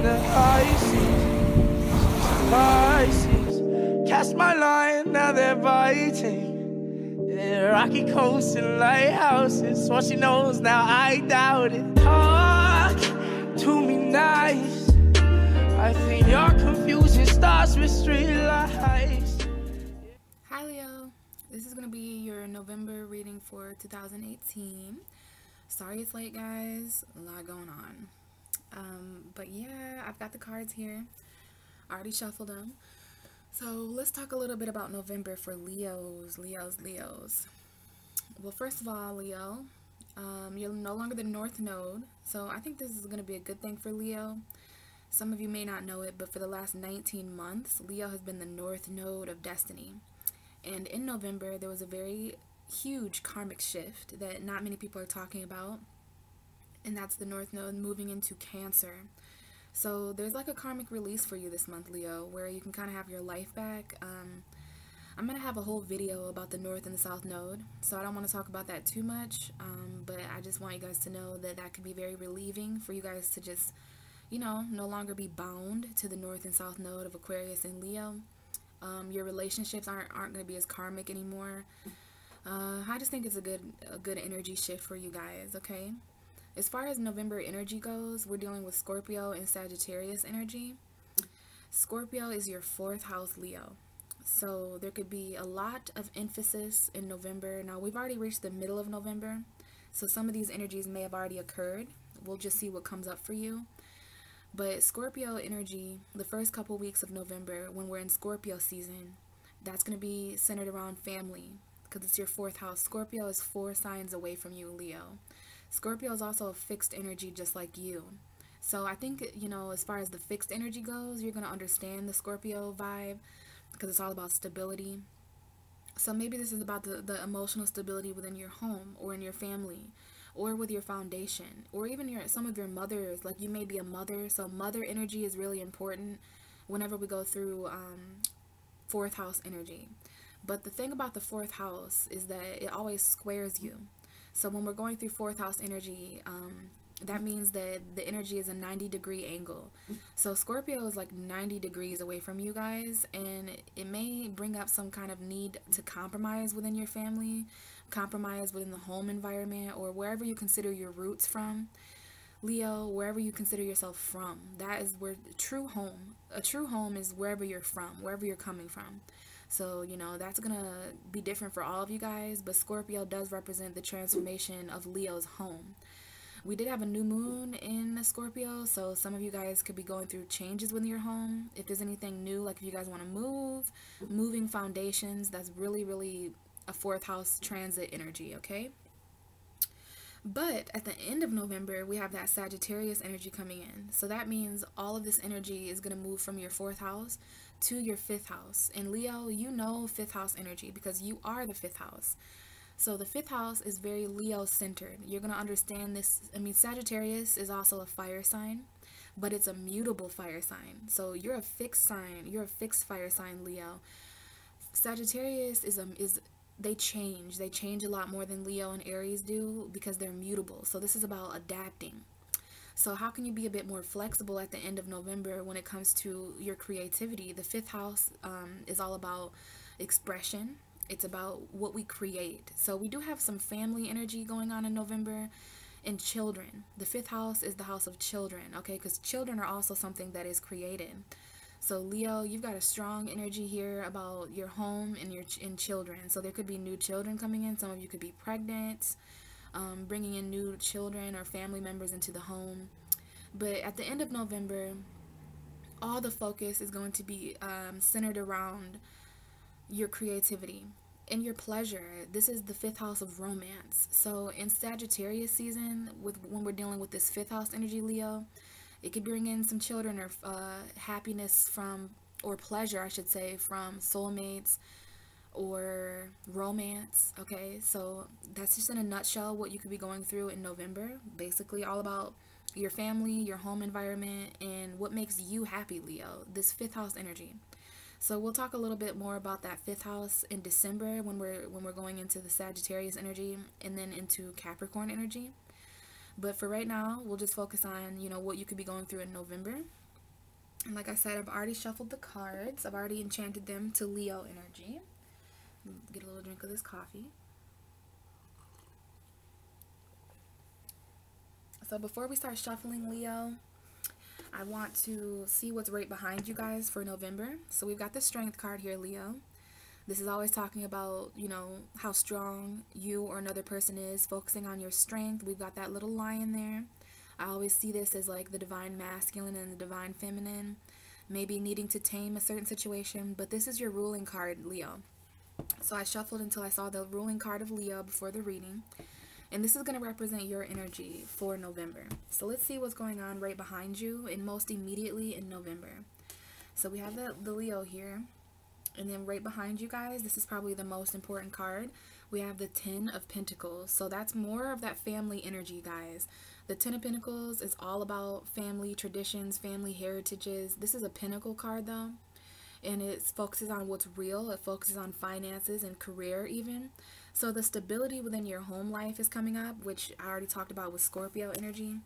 the high seas, Pisces. Cast my line, now they're biting. Yeah, rocky coasts and lighthouses. What she knows now, I doubt it. Talk to me nice. I think your confusion starts with street lights. Hi Leo, this is going to be your November reading for 2018. Sorry it's late, guys, a lot going on. But yeah, I've got the cards here. I already shuffled them. So let's talk a little bit about November for Leos. Well, first of all, Leo, you're no longer the North Node. So I think this is going to be a good thing for Leo. Some of you may not know it, but for the last 19 months, Leo has been the North Node of destiny. And in November, there was a very huge karmic shift that not many people are talking about. And that's the North Node moving into Cancer. So there's like a karmic release for you this month, Leo, where you can kind of have your life back. I'm going to have a whole video about the North and the South Node. So I don't want to talk about that too much. But I just want you guys to know that that could be very relieving for you guys to just, you know, no longer be bound to the North and South Node of Aquarius and Leo. Your relationships aren't going to be as karmic anymore. I just think it's a good energy shift for you guys, okay? As far as November energy goes, we're dealing with Scorpio and Sagittarius energy. Scorpio is your 4th house Leo. So there could be a lot of emphasis in November. Now, we've already reached the middle of November, so some of these energies may have already occurred. We'll just see what comes up for you. But Scorpio energy, the first couple weeks of November, when we're in Scorpio season, that's going to be centered around family, because it's your 4th house. Scorpio is 4 signs away from you, Leo. Scorpio is also a fixed energy just like you. So I think, you know, as far as the fixed energy goes, you're going to understand the Scorpio vibe, because it's all about stability. So maybe this is about the emotional stability within your home or in your family, or with your foundation, or even some of your mothers. Like, you may be a mother, so mother energy is really important whenever we go through 4th house energy. But the thing about the 4th house is that it always squares you. So when we're going through 4th house energy, that means that the energy is a 90-degree angle. So Scorpio is like 90 degrees away from you guys, and it may bring up some kind of need to compromise within your family, compromise within the home environment, or wherever you consider your roots from. Leo, wherever you consider yourself from, that is where a true home is, wherever you're from, wherever you're coming from. So, you know, that's going to be different for all of you guys, but Scorpio does represent the transformation of Leo's home. We did have a new moon in Scorpio, so some of you guys could be going through changes within your home. If there's anything new, like if you guys want to move, moving foundations, that's really, really a 4th house transit energy, okay? But at the end of November, we have that Sagittarius energy coming in. So that means all of this energy is going to move from your 4th house to your 5th house. And Leo, you know 5th house energy because you are the 5th house. So the 5th house is very Leo-centered. You're going to understand this. I mean, Sagittarius is also a fire sign, but it's a mutable fire sign. So you're a fixed sign. You're a fixed fire sign, Leo. Sagittarius they change a lot more than Leo and Aries do because they're mutable. So this is about adapting. So how can you be a bit more flexible at the end of November when it comes to your creativity? The 5th house is all about expression. It's about what we create. So we do have some family energy going on in November, and children. The 5th house is the house of children, okay? Because children are also something that is created. So Leo, you've got a strong energy here about your home and children. So there could be new children coming in. Some of you could be pregnant, bringing in new children or family members into the home. But at the end of November, all the focus is going to be centered around your creativity and your pleasure. This is the 5th house of romance. So in Sagittarius season, when we're dealing with this 5th house energy, Leo, it could bring in some children or happiness from, or pleasure, I should say, from soulmates or romance, okay? So that's just in a nutshell what you could be going through in November. Basically all about your family, your home environment, and what makes you happy, Leo. This 5th house energy. So we'll talk a little bit more about that 5th house in December when we're going into the Sagittarius energy and then into Capricorn energy. But for right now, we'll just focus on, you know, what you could be going through in November. And like I said, I've already shuffled the cards. I've already enchanted them to Leo energy. Get a little drink of this coffee. So before we start shuffling, Leo, I want to see what's right behind you guys for November. So we've got the Strength card here, Leo. This is always talking about, you know, how strong you or another person is, focusing on your strength. We've got that little lion there. I always see this as like the divine masculine and the divine feminine, maybe needing to tame a certain situation, but this is your ruling card, Leo. So I shuffled until I saw the ruling card of Leo before the reading, and this is going to represent your energy for November. So let's see what's going on right behind you and most immediately in November. So we have the Leo here. And then right behind you guys, this is probably the most important card. We have the Ten of Pentacles. So that's more of that family energy, guys. The Ten of Pentacles is all about family traditions, family heritages. This is a Pentacle card though. And it focuses on what's real. It focuses on finances and career even. So the stability within your home life is coming up, which I already talked about with Scorpio energy.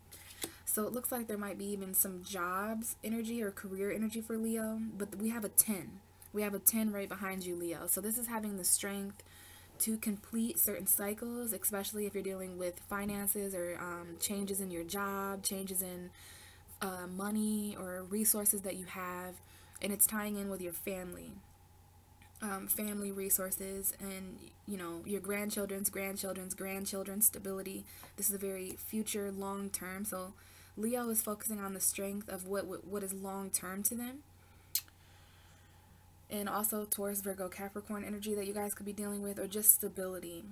So it looks like there might be even some jobs energy or career energy for Leo. But we have a 10. We have a 10 right behind you, Leo. So this is having the strength to complete certain cycles, especially if you're dealing with finances or changes in your job, changes in money or resources that you have. And it's tying in with your family. Family resources and, you know, your grandchildren's stability. This is a very future, long term. So Leo is focusing on the strength of what is long term to them. And also Taurus, Virgo, Capricorn energy that you guys could be dealing with, or just stability.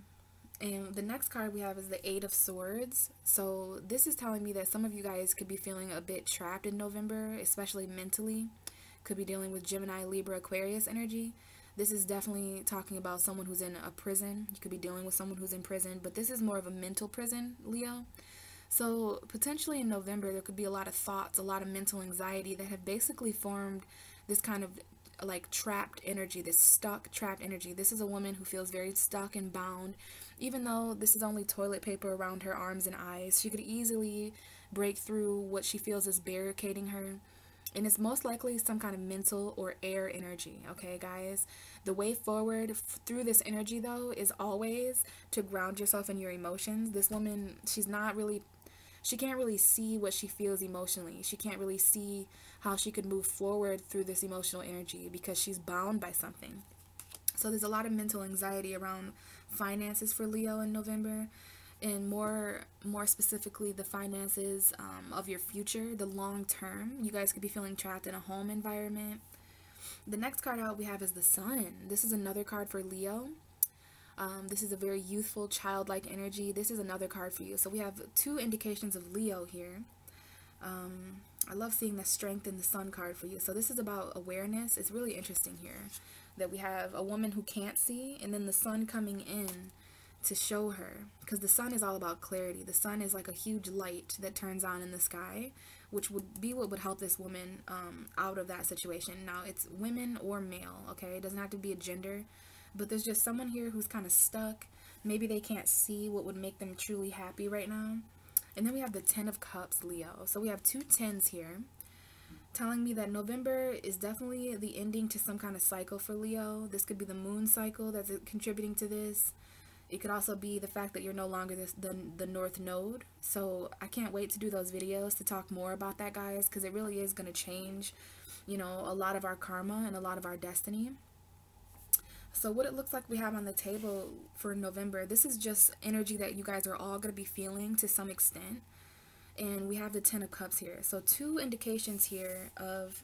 And the next card we have is the Eight of Swords. So this is telling me that some of you guys could be feeling a bit trapped in November, especially mentally. Could be dealing with Gemini, Libra, Aquarius energy. This is definitely talking about someone who's in a prison. You could be dealing with someone who's in prison, but this is more of a mental prison, Leo. So potentially in November, there could be a lot of thoughts, a lot of mental anxiety that have basically formed this kind of like trapped energy, this stuck, trapped energy. This is a woman who feels very stuck and bound. Even though this is only toilet paper around her arms and eyes, she could easily break through what she feels is barricading her. And it's most likely some kind of mental or air energy, okay, guys? The way forward through this energy, though, is always to ground yourself in your emotions. This woman, she can't really see what she feels emotionally. She can't really see how she could move forward through this emotional energy because she's bound by something. So there's a lot of mental anxiety around finances for Leo in November, and more specifically the finances of your future, the long term. You guys could be feeling trapped in a home environment. The next card out we have is the Sun. This is another card for Leo. This is a very youthful, childlike energy. This is another card for you. So we have two indications of Leo here. I love seeing the Strength in the Sun card for you. So this is about awareness. It's really interesting here that we have a woman who can't see, and then the sun coming in to show her, because the sun is all about clarity. The sun is like a huge light that turns on in the sky, which would be what would help this woman out of that situation. Now, it's women or male, okay? It doesn't have to be a gender, but there's just someone here who's kind of stuck. Maybe they can't see what would make them truly happy right now. And then we have the Ten of Cups, Leo. So we have two tens here, telling me that November is definitely the ending to some kind of cycle for Leo. This could be the moon cycle that's contributing to this. It could also be the fact that you're no longer the North Node. So I can't wait to do those videos to talk more about that, guys, because it really is going to change, you know, a lot of our karma and a lot of our destiny. So what it looks like we have on the table for November, this is just energy that you guys are all going to be feeling to some extent. And we have the Ten of Cups here. So two indications here of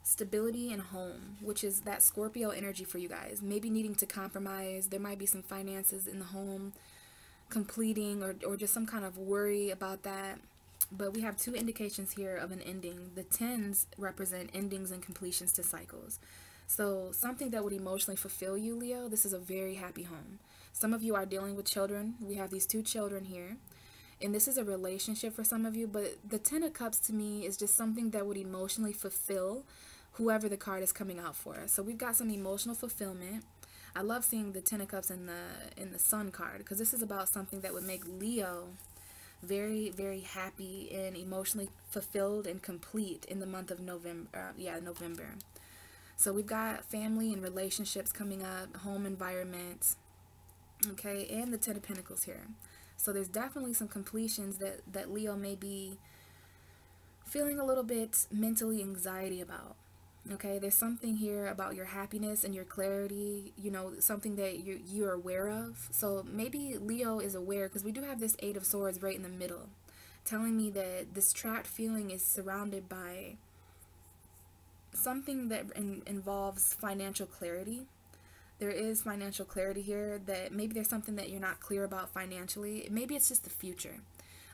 stability and home, which is that Scorpio energy for you guys. Maybe needing to compromise. There might be some finances in the home completing, or just some kind of worry about that. But we have two indications here of an ending. The tens represent endings and completions to cycles. So something that would emotionally fulfill you, Leo. This is a very happy home. Some of you are dealing with children. We have these two children here. And this is a relationship for some of you. But the Ten of Cups to me is just something that would emotionally fulfill whoever the card is coming out for. So we've got some emotional fulfillment. I love seeing the Ten of Cups in the Sun card, because this is about something that would make Leo very, very happy and emotionally fulfilled and complete in the month of November. November. So we've got family and relationships coming up, home environment, okay, and the Ten of Pentacles here. So there's definitely some completions that Leo may be feeling a little bit mentally anxiety about. Okay, there's something here about your happiness and your clarity, you know, something that you're aware of. So maybe Leo is aware, because we do have this Eight of Swords right in the middle, telling me that this trapped feeling is surrounded by something that involves financial clarity. There is financial clarity here, that maybe there's something that you're not clear about financially. Maybe it's just the future.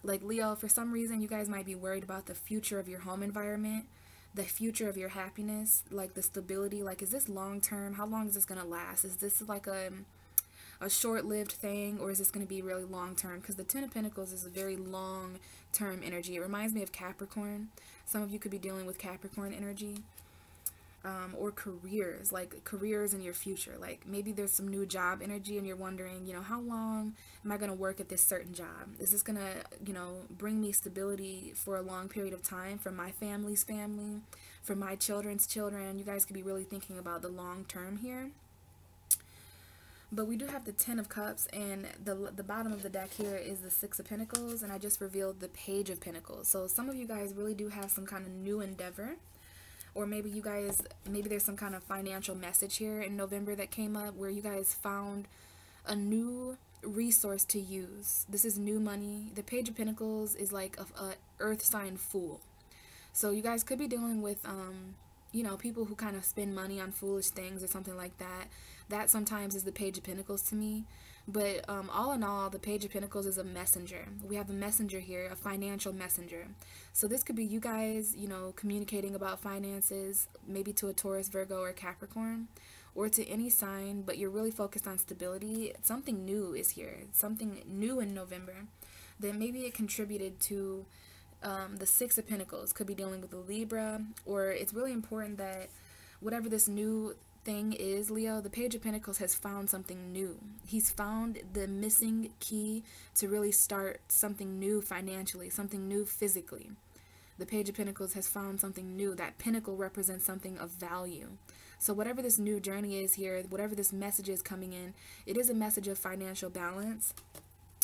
Like Leo, for some reason, you guys might be worried about the future of your home environment, the future of your happiness, like the stability. Like, is this long term? How long is this going to last? Is this like a short-lived thing, or is this going to be really long term? Because the Ten of Pentacles is a very long term energy. It reminds me of Capricorn. Some of you could be dealing with Capricorn energy. Or careers, like careers in your future. Like maybe there's some new job energy and you're wondering, you know, how long am I going to work at this certain job? Is this going to, you know, bring me stability for a long period of time, for my family's family, for my children's children? You guys could be really thinking about the long term here. But we do have the Ten of Cups, and the bottom of the deck here is the Six of Pentacles, and I just revealed the Page of Pentacles. So some of you guys really do have some kind of new endeavor. Or maybe you guys, maybe there's some kind of financial message here in November that came up where you guys found a new resource to use. This is new money. The Page of Pentacles is like a earth sign fool. So you guys could be dealing with, you know, people who kind of spend money on foolish things or something like that. That sometimes is the Page of Pentacles to me. But all in all, the Page of Pentacles is a messenger. We have a messenger here, a financial messenger. So this could be you guys, you know, communicating about finances, maybe to a Taurus, Virgo, or Capricorn, or to any sign, but you're really focused on stability. Something new is here, something new in November. Then maybe it contributed to the Six of Pentacles. Could be dealing with a Libra, or it's really important that whatever this new thing is, Leo, the Page of Pentacles has found something new. He's found the missing key to really start something new financially, something new physically. The Page of Pentacles has found something new. That pentacle represents something of value. So whatever this new journey is here, whatever this message is coming in, it is a message of financial balance.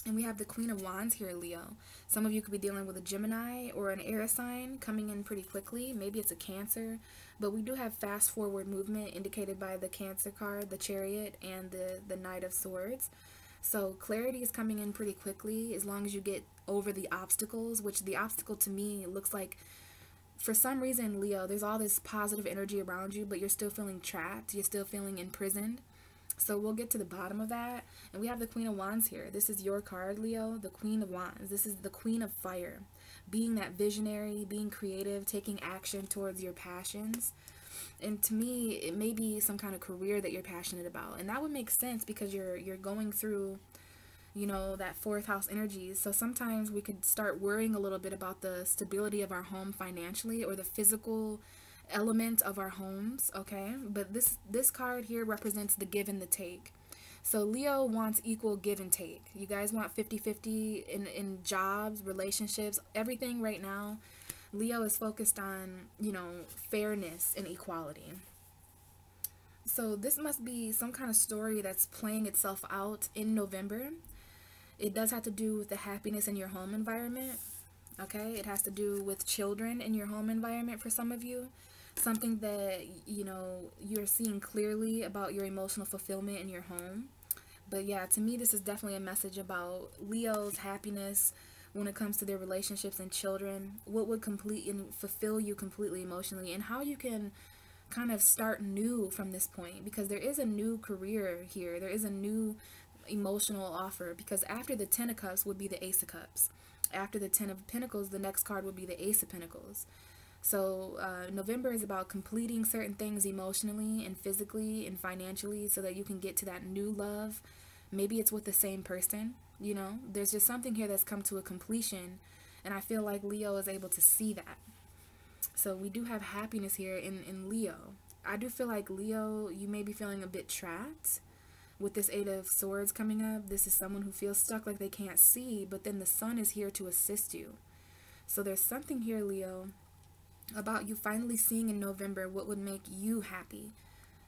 And we have the Queen of Wands here, Leo. Some of you could be dealing with a Gemini or an air sign coming in pretty quickly. Maybe it's a Cancer. But we do have fast forward movement indicated by the Cancer card, the Chariot, and the Knight of Swords. So clarity is coming in pretty quickly as long as you get over the obstacles, which the obstacle to me looks like, for some reason, Leo, there's all this positive energy around you, but you're still feeling trapped. You're still feeling imprisoned. So we'll get to the bottom of that. And we have the Queen of Wands here. This is your card, Leo, the Queen of Wands. This is the Queen of Fire. Being that visionary, being creative, taking action towards your passions. And to me, it may be some kind of career that you're passionate about. And that would make sense because you're going through, you know, that fourth house energies. So sometimes we could start worrying a little bit about the stability of our home financially, or the physical element of our homes, okay? But this card here represents the give and the take. So Leo wants equal give and take. You guys want 50-50 in jobs, relationships, everything right now. Leo is focused on, you know, fairness and equality. So this must be some kind of story that's playing itself out in November. It does have to do with the happiness in your home environment, okay? It has to do with children in your home environment for some of you. Something that, you know, you're seeing clearly about your emotional fulfillment in your home. But yeah, to me, this is definitely a message about Leo's happiness when it comes to their relationships and children. What would complete and fulfill you completely emotionally, and how you can kind of start new from this point, because there is a new career here. There is a new emotional offer, because after the Ten of Cups would be the Ace of Cups. After the Ten of Pentacles, the next card would be the Ace of Pentacles. So November is about completing certain things emotionally and physically and financially so that you can get to that new love. Maybe it's with the same person, you know. There's just something here that's come to a completion, and I feel like Leo is able to see that. So we do have happiness here in Leo. I do feel like Leo, you may be feeling a bit trapped. With this Eight of Swords coming up, this is someone who feels stuck, like they can't see, but then the Sun is here to assist you. So there's something here, Leo, about you finally seeing in November what would make you happy.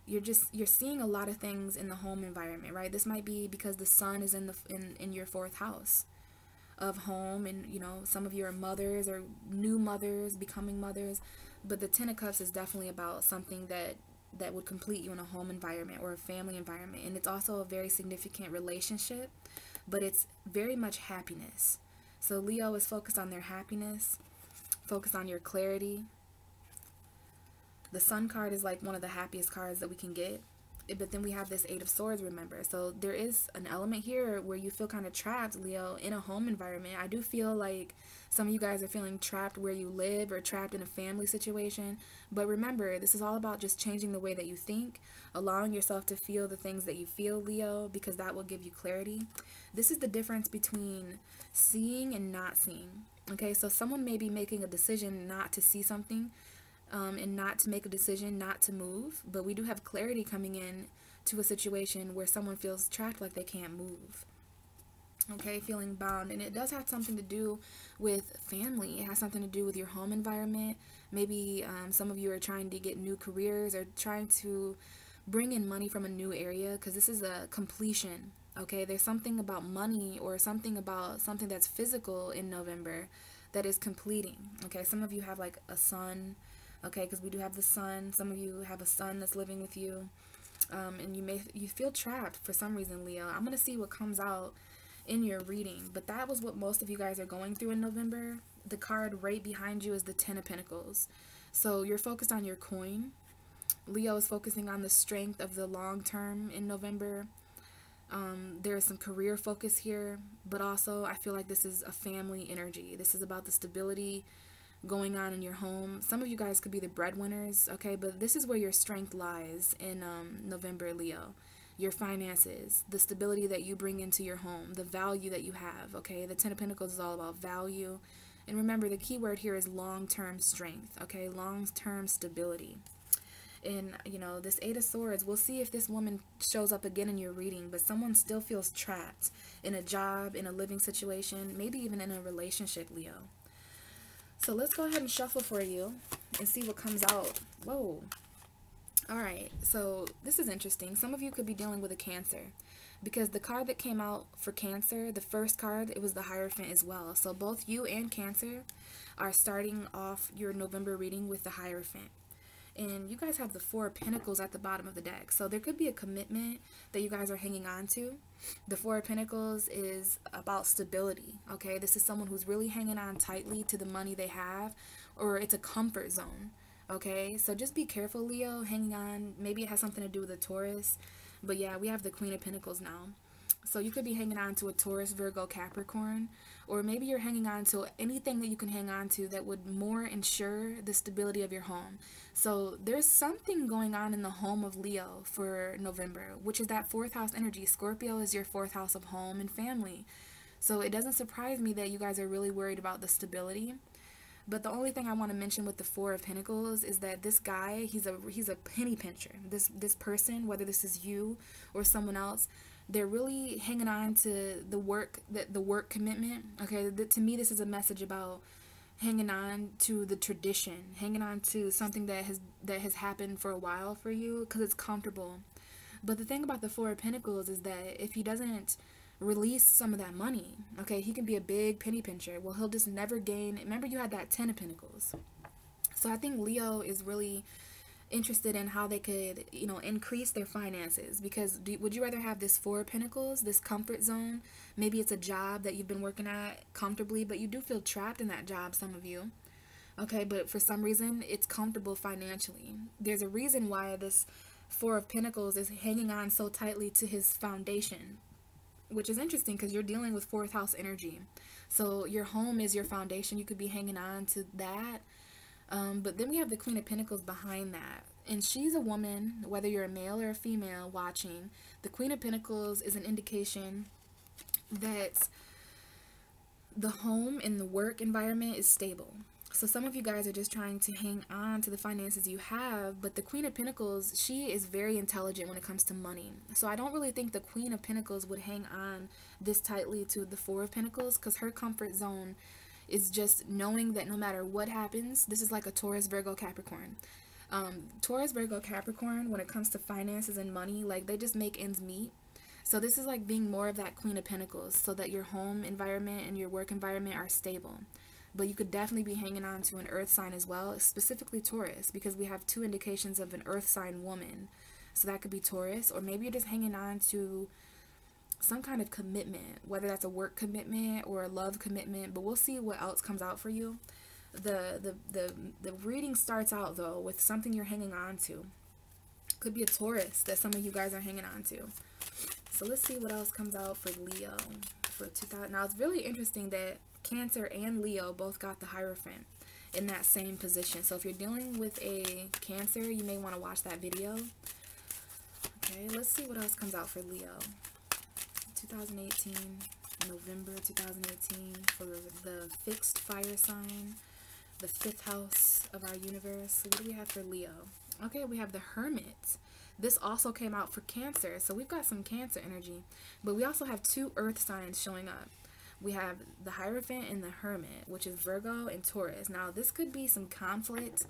You're seeing a lot of things in the home environment, right? This might be because the Sun is in your 4th house of home, and you know, some of you are mothers or new mothers, becoming mothers, but the Ten of Cups is definitely about something that would complete you in a home environment or a family environment. And it's also a very significant relationship, but it's very much happiness. So Leo is focused on their happiness, focused on your clarity. The Sun card is like one of the happiest cards that we can get. But then we have this Eight of Swords, remember. So there is an element here where you feel kind of trapped, Leo, in a home environment. I do feel like some of you guys are feeling trapped where you live or trapped in a family situation. But remember, this is all about just changing the way that you think, allowing yourself to feel the things that you feel, Leo, because that will give you clarity. This is the difference between seeing and not seeing. Okay, so someone may be making a decision not to see something, and not to make a decision, not to move, but we do have clarity coming in to a situation where someone feels trapped, like they can't move. Okay, feeling bound. And it does have something to do with family. It has something to do with your home environment. Maybe some of you are trying to get new careers or trying to bring in money from a new area, because this is a completion. Okay, there's something about money or something about something that's physical in November that is completing. Okay, some of you have like a son. Okay, because we do have the Sun. Some of you have a son that's living with you, and you feel trapped for some reason, Leo. I'm gonna see what comes out in your reading, but that was what most of you guys are going through in November. The card right behind you is the Ten of Pentacles. So you're focused on your coin. Leo is focusing on the strength of the long term in November. There is some career focus here, but also I feel like this is a family energy. This is about the stability going on in your home. Some of you guys could be the breadwinners, okay, but this is where your strength lies in November, Leo. Your finances, the stability that you bring into your home, the value that you have, okay? The Ten of Pentacles is all about value. And remember, the key word here is long-term strength, okay? Long-term stability. And, you know, this Eight of Swords, we'll see if this woman shows up again in your reading, but someone still feels trapped in a job, in a living situation, maybe even in a relationship, Leo. So let's go ahead and shuffle for you and see what comes out. Whoa. All right. So this is interesting. Some of you could be dealing with a Cancer, because the card that came out for Cancer, the first card, it was the Hierophant as well. So both you and Cancer are starting off your November reading with the Hierophant. And you guys have the Four of Pentacles at the bottom of the deck. So there could be a commitment that you guys are hanging on to. The Four of Pentacles is about stability, okay? This is someone who's really hanging on tightly to the money they have, or it's a comfort zone, okay? So just be careful, Leo, hanging on. Maybe it has something to do with a Taurus. But yeah, we have the Queen of Pentacles now. So you could be hanging on to a Taurus, Virgo, Capricorn, or maybe you're hanging on to anything that you can hang on to that would more ensure the stability of your home. So there's something going on in the home of Leo for November, which is that 4th house energy. Scorpio is your 4th house of home and family. So it doesn't surprise me that you guys are really worried about the stability. But the only thing I want to mention with the Four of Pentacles is that this guy, he's a penny pincher. This person, whether this is you or someone else, they're really hanging on to the work commitment. Okay, to me, this is a message about hanging on to the tradition, hanging on to something that has happened for a while for you because it's comfortable. But the thing about the Four of Pentacles is that if he doesn't release some of that money, okay, he can be a big penny pincher. Well, he'll just never gain. Remember, you had that Ten of Pentacles. So I think Leo is really interested in how they could, you know, increase their finances, because would you rather have this Four of Pentacles, this comfort zone? Maybe it's a job that you've been working at comfortably, but you do feel trapped in that job, some of you, okay, but for some reason it's comfortable financially. There's a reason why this Four of Pentacles is hanging on so tightly to his foundation, which is interesting because you're dealing with 4th house energy. So your home is your foundation. You could be hanging on to that. But then we have the Queen of Pentacles behind that. And she's a woman, whether you're a male or a female watching. The Queen of Pentacles is an indication that the home and the work environment is stable. So some of you guys are just trying to hang on to the finances you have, but the Queen of Pentacles, she is very intelligent when it comes to money. So I don't really think the Queen of Pentacles would hang on this tightly to the Four of Pentacles, because her comfort zone is just knowing that no matter what happens, this is like a Taurus, Virgo, Capricorn. Taurus, Virgo, Capricorn, when it comes to finances and money, like they just make ends meet. So this is like being more of that Queen of Pentacles, so that your home environment and your work environment are stable. But you could definitely be hanging on to an earth sign as well, specifically Taurus, because we have two indications of an earth sign woman. So that could be Taurus, or maybe you're just hanging on to some kind of commitment, whether that's a work commitment or a love commitment, but we'll see what else comes out for you. The reading starts out though with something you're hanging on to. Could be a Taurus that some of you guys are hanging on to. So let's see what else comes out for Leo for 2000. Now it's really interesting that Cancer and Leo both got the Hierophant in that same position. So if you're dealing with a Cancer, you may want to watch that video. Okay, let's see what else comes out for Leo. 2018, November 2018, for the fixed fire sign, the 5th house of our universe. So what do we have for Leo? Okay, we have the Hermit. This also came out for Cancer, so we've got some Cancer energy, but we also have two earth signs showing up. We have the Hierophant and the Hermit, which is Virgo and Taurus. Now, this could be some conflict.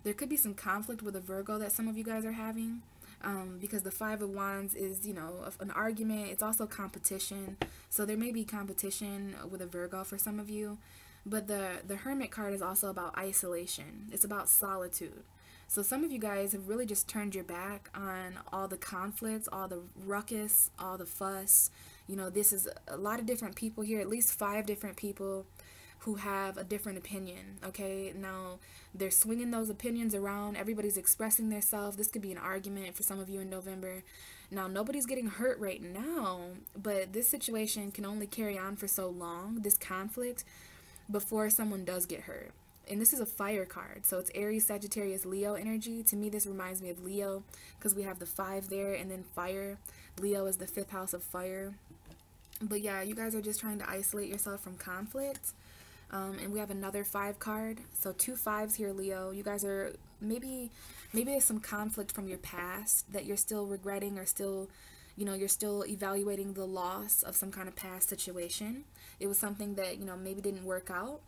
There could be some conflict with a Virgo that some of you guys are having, because the 5 of Wands is, you know, an argument. It's also competition. So there may be competition with a Virgo for some of you. But the Hermit card is also about isolation. It's about solitude. So some of you guys have really just turned your back on all the conflicts, all the ruckus, all the fuss. You know, this is a lot of different people here, at least 5 different people who have a different opinion, okay? Now, they're swinging those opinions around. Everybody's expressing themselves. This could be an argument for some of you in November. Now, nobody's getting hurt right now, but this situation can only carry on for so long, this conflict, before someone does get hurt. And this is a fire card, so it's Aries, Sagittarius, Leo energy. To me, this reminds me of Leo, because we have the 5 there, and then fire. Leo is the 5th house of fire. But yeah, you guys are just trying to isolate yourself from conflict. And we have another 5 card, so 2 5s here, Leo. You guys are, maybe there's some conflict from your past that you're still regretting, or still, you know, you're still evaluating the loss of some kind of past situation. It was something that, you know, maybe didn't work out.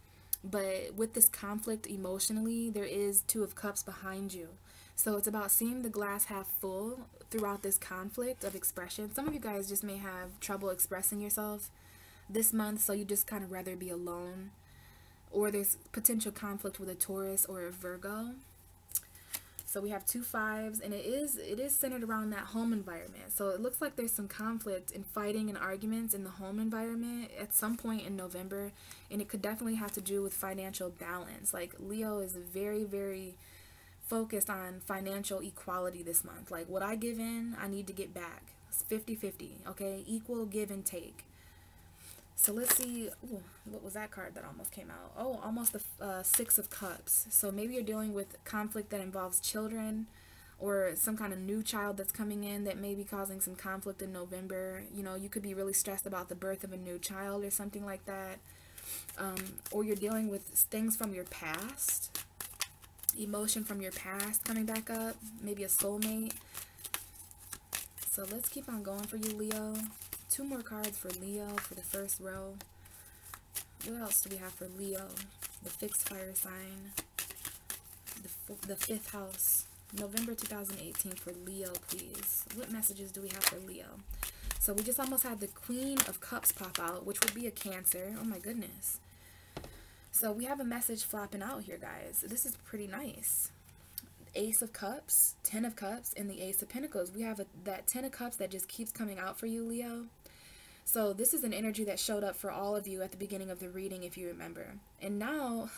But with this conflict emotionally, there is 2 of Cups behind you. So it's about seeing the glass half full throughout this conflict of expression. Some of you guys just may have trouble expressing yourself this month, so you just kind of rather be alone. Or there's potential conflict with a Taurus or a Virgo. So we have 2 5s, and it is centered around that home environment. So it looks like there's some conflict and fighting and arguments in the home environment at some point in November, and it could definitely have to do with financial balance. Like, Leo is very, very focused on financial equality this month. Like, what I give in, I need to get back. It's 50-50, okay? Equal give and take. So let's see. Ooh, what was that card that almost came out? Oh, almost the 6 of Cups. So maybe you're dealing with conflict that involves children, or some kind of new child that's coming in that may be causing some conflict in November. You know, you could be really stressed about the birth of a new child or something like that. Or you're dealing with things from your past, emotion from your past coming back up, maybe a soulmate. So let's keep on going for you, Leo. 2 more cards for Leo for the first row. What else do we have for Leo? The fixed fire sign, the 5th house, November 2018 for Leo, please. What messages do we have for Leo? So we just almost had the Queen of Cups pop out, which would be a Cancer. Oh my goodness. So we have a message flopping out here, guys. This is pretty nice. Ace of Cups, 10 of Cups, and the Ace of Pentacles. We have that 10 of Cups that just keeps coming out for you, Leo. So this is an energy that showed up for all of you at the beginning of the reading, if you remember. And now,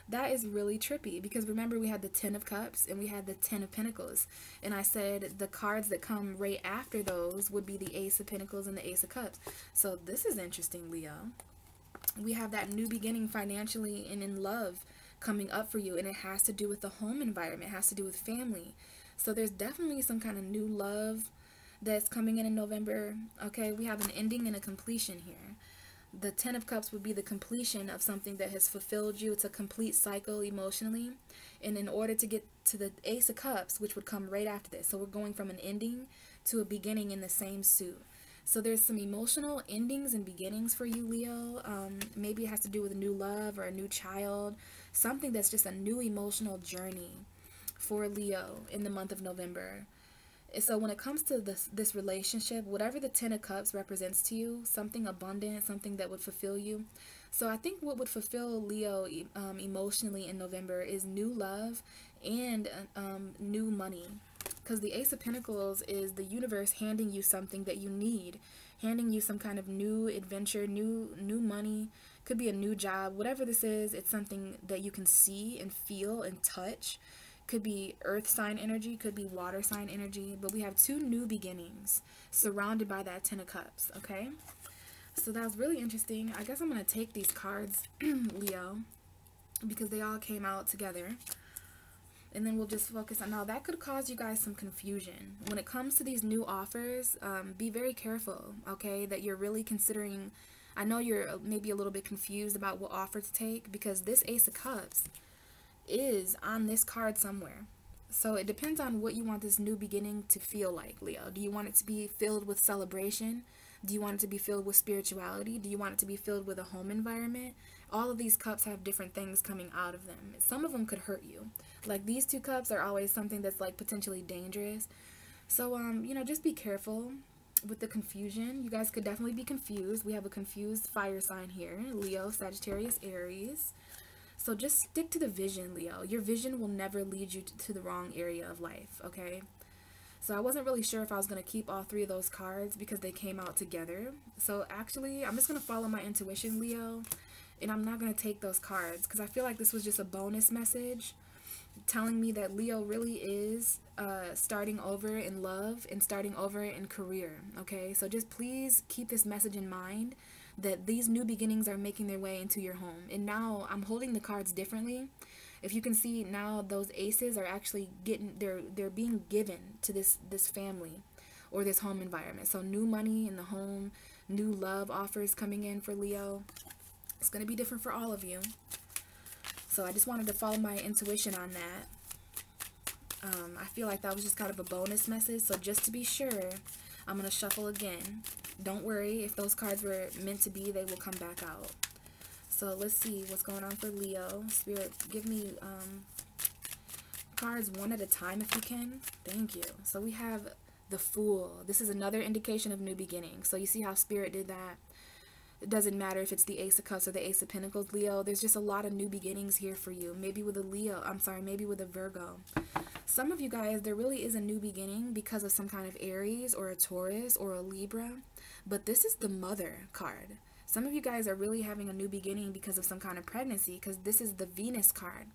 that is really trippy, because remember, we had the 10 of Cups and we had the 10 of Pentacles. And I said the cards that come right after those would be the Ace of Pentacles and the Ace of Cups. So this is interesting, Leo. We have that new beginning financially and in love coming up for you, and it has to do with the home environment. It has to do with family. So there's definitely some kind of new love that's coming in November. Okay, we have an ending and a completion here. The Ten of Cups would be the completion of something that has fulfilled you. It's a complete cycle emotionally. And in order to get to the Ace of Cups, which would come right after this. So we're going from an ending to a beginning in the same suit. So there's some emotional endings and beginnings for you, Leo. Maybe it has to do with a new love or a new child. Something that's just a new emotional journey for Leo in the month of November. So when it comes to this relationship, whatever the Ten of Cups represents to you, something abundant, something that would fulfill you. So I think what would fulfill Leo emotionally in November is new love and new money. Because the Ace of Pentacles is the universe handing you something that you need, handing you some kind of new adventure, new money. Could be a new job. Whatever this is, it's something that you can see and feel and touch. Could be earth sign energy, could be water sign energy, but we have two new beginnings surrounded by that Ten of Cups, okay? So that was really interesting. I guess I'm going to take these cards, Leo, because they all came out together. And then we'll just focus on, now that could cause you guys some confusion. When it comes to these new offers, be very careful, okay, that you're really considering. I know you're maybe a little bit confused about what offer to take, because this Ace of Cups is on this card somewhere. So it depends on what you want this new beginning to feel like, Leo. Do you want it to be filled with celebration? Do you want it to be filled with spirituality? Do you want it to be filled with a home environment? All of these cups have different things coming out of them. Some of them could hurt you. Like these two cups are always something that's like potentially dangerous. So, you know, just be careful with the confusion. You guys could definitely be confused. We have a confused fire sign here, Leo, Sagittarius, Aries. So just stick to the vision, Leo. Your vision will never lead you to the wrong area of life, okay? So I wasn't really sure if I was going to keep all three of those cards because they came out together. So actually, I'm just going to follow my intuition, Leo, and I'm not going to take those cards because I feel like this was just a bonus message telling me that Leo really is starting over in love and starting over in career, okay? So just please keep this message in mind, that these new beginnings are making their way into your home. And now I'm holding the cards differently. If you can see now, those aces are actually they're being given to this family or this home environment. So new money in the home, new love offers coming in for Leo. It's going to be different for all of you. So I just wanted to follow my intuition on that. I feel like that was just kind of a bonus message. So just to be sure, I'm going to shuffle again. Don't worry, if those cards were meant to be, they will come back out. So let's see what's going on for Leo. Spirit, give me cards one at a time if you can. Thank you. So we have the Fool. This is another indication of new beginning. So you see how Spirit did that? It doesn't matter if it's the Ace of Cups or the Ace of Pentacles, Leo. There's just a lot of new beginnings here for you. Maybe with a Leo. I'm sorry, maybe with a Virgo. Some of you guys, there really is a new beginning because of some kind of Aries or a Taurus or a Libra. But this is the Mother card. Some of you guys are really having a new beginning because of some kind of pregnancy, because this is the Venus card.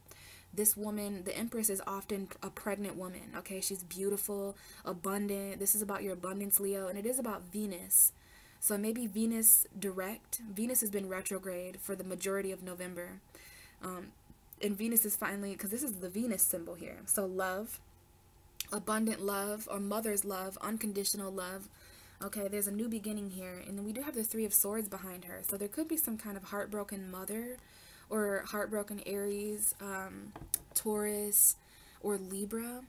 This woman, the Empress, is often a pregnant woman, okay? She's beautiful, abundant. This is about your abundance, Leo, and it is about Venus. So maybe Venus direct. Venus has been retrograde for the majority of November. And Venus is finally, because this is the Venus symbol here. So love, abundant love, or mother's love, unconditional love. Okay, there's a new beginning here. And then we do have the Three of Swords behind her. So there could be some kind of heartbroken mother or heartbroken Aries, Taurus, or Libra.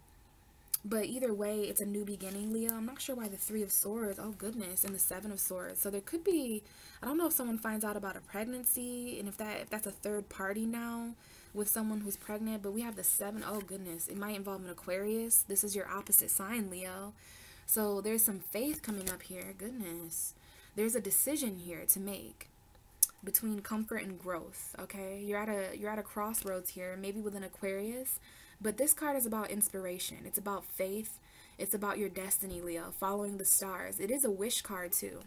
But either way, it's a new beginning, Leo. I'm not sure why the Three of Swords. Oh, goodness. And the Seven of Swords. So there could be, I don't know if someone finds out about a pregnancy and if that's a third party now with someone who's pregnant. But we have the Seven. Oh, goodness. It might involve an Aquarius. This is your opposite sign, Leo. So there's some faith coming up here. Goodness. There's a decision here to make between comfort and growth, okay? You're at a crossroads here, maybe with an Aquarius. But this card is about inspiration. It's about faith. It's about your destiny, Leo, following the stars. It is a wish card too.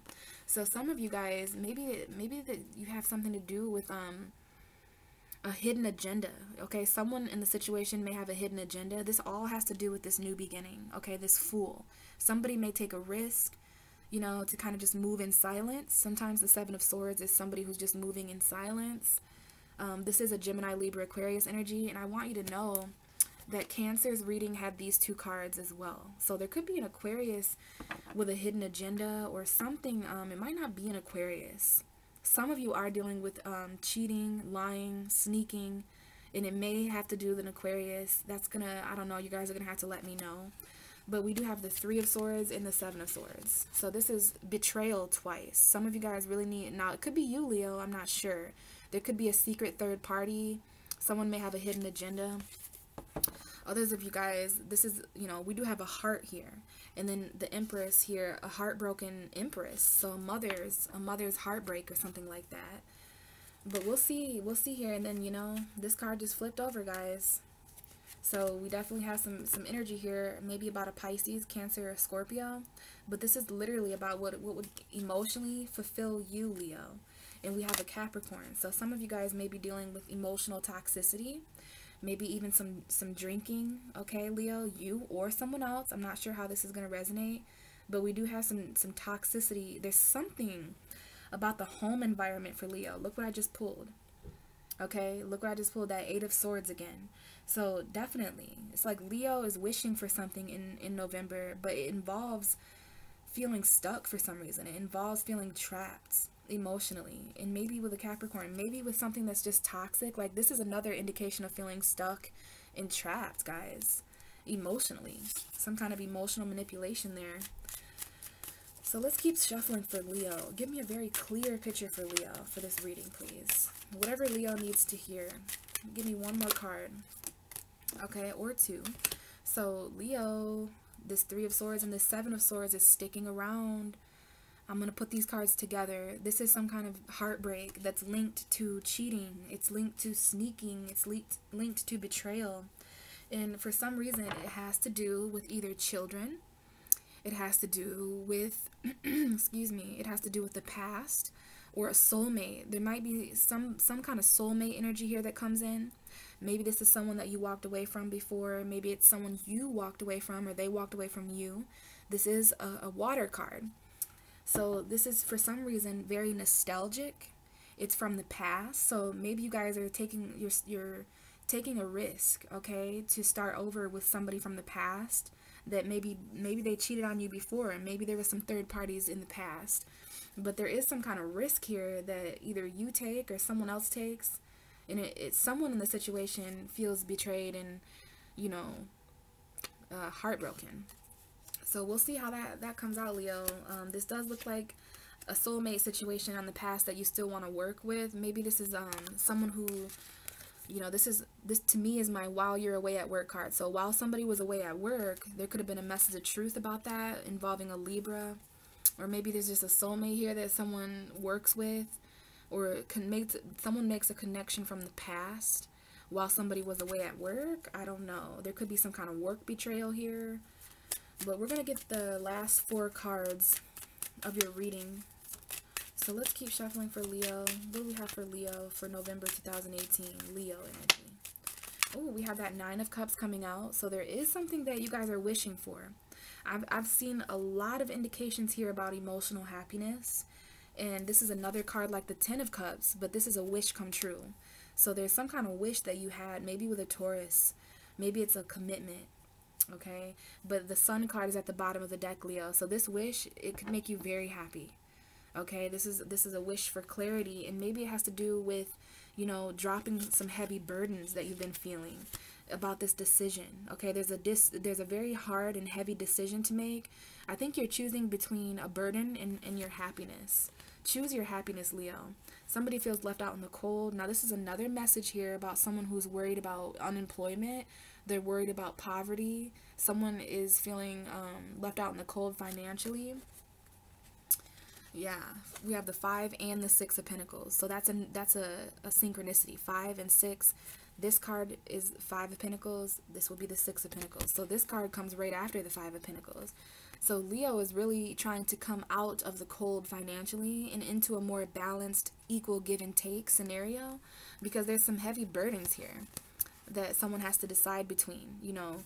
So some of you guys, maybe that you have something to do with a hidden agenda, okay? Someone in the situation may have a hidden agenda. This all has to do with this new beginning, okay? This Fool. Somebody may take a risk, you know, to kind of just move in silence. Sometimes the Seven of Swords is somebody who's just moving in silence. This is a Gemini, Libra, Aquarius energy, and I want you to know that Cancer's reading had these two cards as well. So there could be an Aquarius with a hidden agenda or something. It might not be an Aquarius. Some of you are dealing with cheating, lying, sneaking, and it may have to do with an Aquarius. That's gonna, I don't know, you guys are gonna have to let me know. But we do have the Three of Swords and the Seven of Swords. So this is betrayal twice. Some of you guys really need, now it could be you, Leo, I'm not sure. There could be a secret third party. Someone may have a hidden agenda. Others of you guys, this is, you know, we do have a heart here. And then the Empress here, a heartbroken Empress. So a mother's heartbreak or something like that. But we'll see here. And then, you know, this card just flipped over, guys. So we definitely have some energy here, maybe about a Pisces, Cancer, or Scorpio. But this is literally about what would emotionally fulfill you, Leo. And we have a Capricorn. So some of you guys may be dealing with emotional toxicity, maybe even some drinking, okay, Leo, you or someone else. I'm not sure how this is going to resonate, but we do have some toxicity. There's something about the home environment for Leo. Look what I just pulled. Okay, look what I just pulled, that Eight of Swords again. So definitely, it's like Leo is wishing for something in November, but it involves feeling stuck for some reason. It involves feeling trapped emotionally, and maybe with a Capricorn, maybe with something that's just toxic. Like this is another indication of feeling stuck and trapped, guys, emotionally. Some kind of emotional manipulation there. So let's keep shuffling for Leo. Give me a very clear picture for Leo for this reading, please. Whatever Leo needs to hear. Give me one more card. Okay, or two. So Leo, this Three of Swords and this Seven of Swords is sticking around. I'm going to put these cards together. This is some kind of heartbreak that's linked to cheating. It's linked to sneaking. It's linked to betrayal. And for some reason, it has to do with either children. It has to do with, excuse me, it has to do with the past or a soulmate. There might be some kind of soulmate energy here that comes in. Maybe this is someone that you walked away from before. Maybe it's someone you walked away from or they walked away from you. This is a water card. So this is for some reason very nostalgic. It's from the past. So maybe you guys are taking, you're taking a risk, okay, to start over with somebody from the past that maybe they cheated on you before, and maybe there was some third parties in the past. But there is some kind of risk here that either you take or someone else takes, and it's someone in the situation feels betrayed and, you know, heartbroken. So we'll see how that comes out, Leo. This does look like a soulmate situation on the past that you still want to work with. Maybe this is someone who, you know, this to me is my while you're away at work card. So while somebody was away at work, there could have been a message of truth about that involving a Libra. Or maybe there's just a soulmate here that someone works with, or someone makes a connection from the past while somebody was away at work. I don't know. There could be some kind of work betrayal here. But we're going to get the last four cards of your reading. So let's keep shuffling for Leo. What do we have for Leo for November 2018? Leo energy. Oh, we have that Nine of Cups coming out. So there is something that you guys are wishing for. I've seen a lot of indications here about emotional happiness. And this is another card like the Ten of Cups, but this is a wish come true. So there's some kind of wish that you had, maybe with a Taurus. Maybe it's a commitment. Okay, but the Sun card is at the bottom of the deck, Leo. So this wish, it could make you very happy. Okay, this is a wish for clarity, and maybe it has to do with, you know, dropping some heavy burdens that you've been feeling about this decision. Okay, there's a very hard and heavy decision to make. I think you're choosing between a burden and your happiness. Choose your happiness, Leo. Somebody feels left out in the cold. Now, this is another message here about someone who's worried about unemployment. They're worried about poverty. Someone is feeling left out in the cold financially. Yeah, we have the 5 and the 6 of Pentacles. So that's a synchronicity. 5 and 6. This card is 5 of Pentacles. This will be the 6 of Pentacles. So this card comes right after the 5 of Pentacles. So Leo is really trying to come out of the cold financially and into a more balanced, equal give and take scenario, because there's some heavy burdens here that someone has to decide between, you know,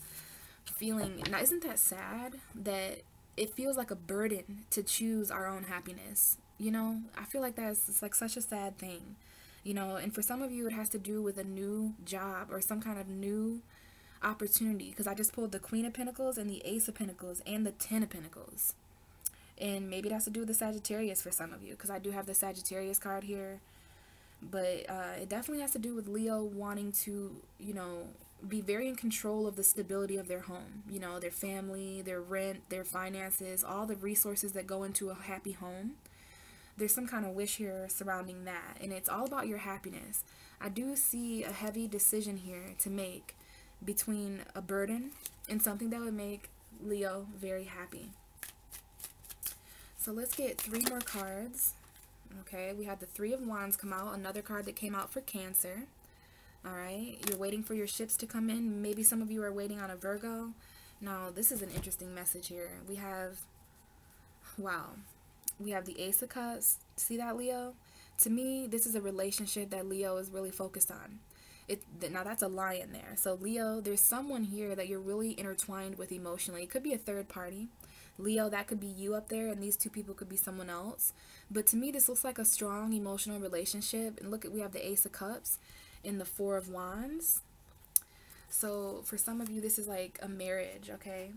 feeling. Now, isn't that sad that it feels like a burden to choose our own happiness? You know, I feel like it's like such a sad thing, you know, and for some of you, it has to do with a new job or some kind of new opportunity, because I just pulled the Queen of Pentacles and the Ace of Pentacles and the 10 of Pentacles. And maybe it has to do with the Sagittarius for some of you, because I do have the Sagittarius card here. But it definitely has to do with Leo wanting to, you know, be very in control of the stability of their home. You know, their family, their rent, their finances, all the resources that go into a happy home. There's some kind of wish here surrounding that. And it's all about your happiness. I do see a heavy decision here to make between a burden and something that would make Leo very happy. So let's get 3 more cards. Okay, we had the 3 of Wands come out, another card that came out for Cancer. All right, you're waiting for your ships to come in. Maybe some of you are waiting on a Virgo. Now, this is an interesting message here. We have, wow, we have the Ace of Cups. See that, Leo? To me, this is a relationship that Leo is really focused on. Now, that's a lion there. So, Leo, there's someone here that you're really intertwined with emotionally. It could be a third party. Leo, that could be you up there, and these 2 people could be someone else. But to me, this looks like a strong emotional relationship. And look, we have the Ace of Cups and the 4 of Wands. So for some of you, this is like a marriage, okay?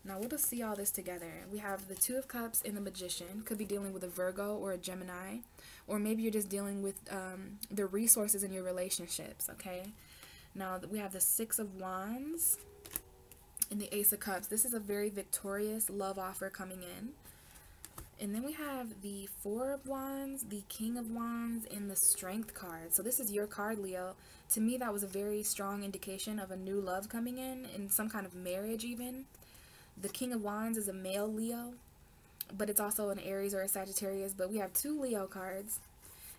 Now we'll just see all this together. We have the 2 of Cups and the Magician. Could be dealing with a Virgo or a Gemini. Or maybe you're just dealing with the resources in your relationships, okay? Now we have the 6 of Wands and the Ace of Cups. This is a very victorious love offer coming in. And then we have the 4 of Wands, the King of Wands, and the Strength card. So this is your card, Leo. To me, that was a very strong indication of a new love coming in some kind of marriage even. The King of Wands is a male Leo, but it's also an Aries or a Sagittarius. But we have 2 Leo cards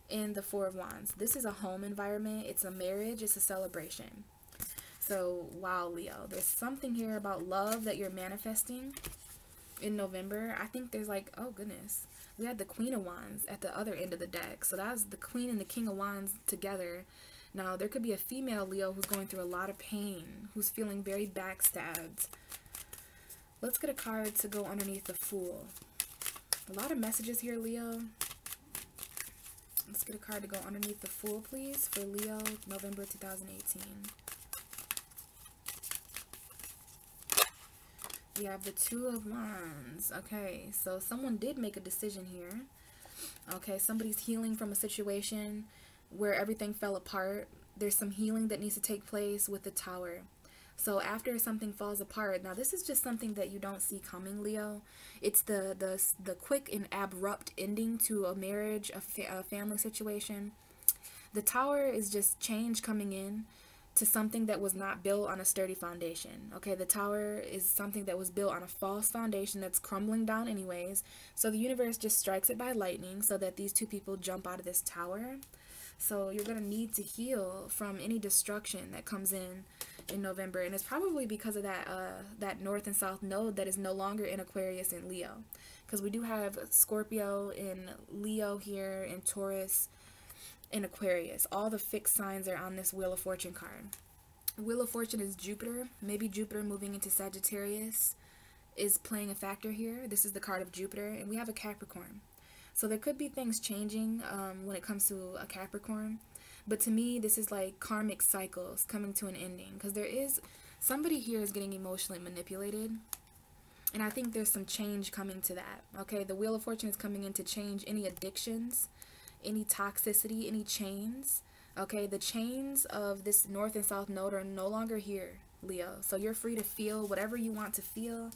and the 4 of Wands. This is a home environment. It's a marriage. It's a celebration. So, wow, Leo, there's something here about love that you're manifesting in November. I think there's like, oh goodness, we had the Queen of Wands at the other end of the deck. So that's the Queen and the King of Wands together. Now, there could be a female Leo who's going through a lot of pain, who's feeling very backstabbed. Let's get a card to go underneath the Fool. A lot of messages here, Leo. Let's get a card to go underneath the Fool, please, for Leo, November 2018. We have the 2 of Wands. Okay, so someone did make a decision here. Okay, somebody's healing from a situation where everything fell apart. There's some healing that needs to take place with the Tower. So after something falls apart, now this is just something that you don't see coming, Leo. It's the quick and abrupt ending to a marriage, a family situation. The Tower is just change coming in to something that was not built on a sturdy foundation. Okay, the Tower is something that was built on a false foundation that's crumbling down anyways. So the universe just strikes it by lightning so that these 2 people jump out of this tower. So you're going to need to heal from any destruction that comes in November. And it's probably because of that North and South node that is no longer in Aquarius and Leo. Because we do have Scorpio in Leo here and Taurus in Aquarius. All the fixed signs are on this Wheel of Fortune card. Wheel of Fortune is Jupiter. Maybe Jupiter moving into Sagittarius is playing a factor here. This is the card of Jupiter, and we have a Capricorn. So there could be things changing when it comes to a Capricorn. But to me, this is like karmic cycles coming to an ending. Because there is, somebody here is getting emotionally manipulated. And I think there's some change coming to that. Okay, the Wheel of Fortune is coming in to change any addictions, any toxicity, any chains. Okay, the chains of this North and South node are no longer here, Leo. So you're free to feel whatever you want to feel.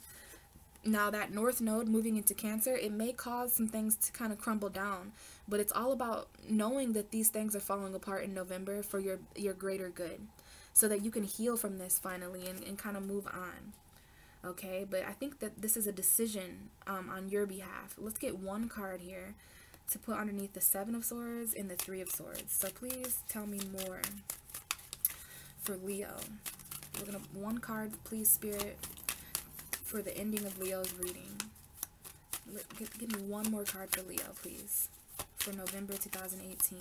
Now that North node moving into Cancer, it may cause some things to kind of crumble down, but it's all about knowing that these things are falling apart in November for your greater good, so that you can heal from this finally and kind of move on. Okay, but I think that this is a decision on your behalf. Let's get 1 card here to put underneath the 7 of Swords and the 3 of Swords. So please tell me more for Leo. We're gonna 1 card, please, Spirit, for the ending of Leo's reading. Give me 1 more card for Leo, please, for November 2018.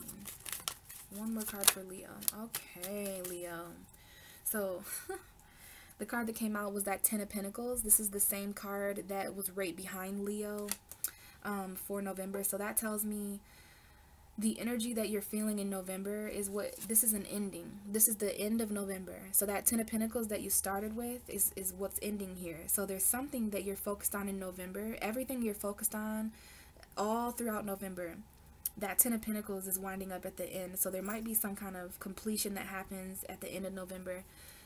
1 more card for Leo. Okay, Leo. So the card that came out was that 10 of Pentacles. This is the same card that was right behind Leo for November. So that tells me the energy that you're feeling in November is this is an ending. This is the end of November. So that 10 of Pentacles that you started with is what's ending here. So there's something that you're focused on in November. Everything you're focused on all throughout November, that 10 of Pentacles is winding up at the end. So there might be some kind of completion that happens at the end of November.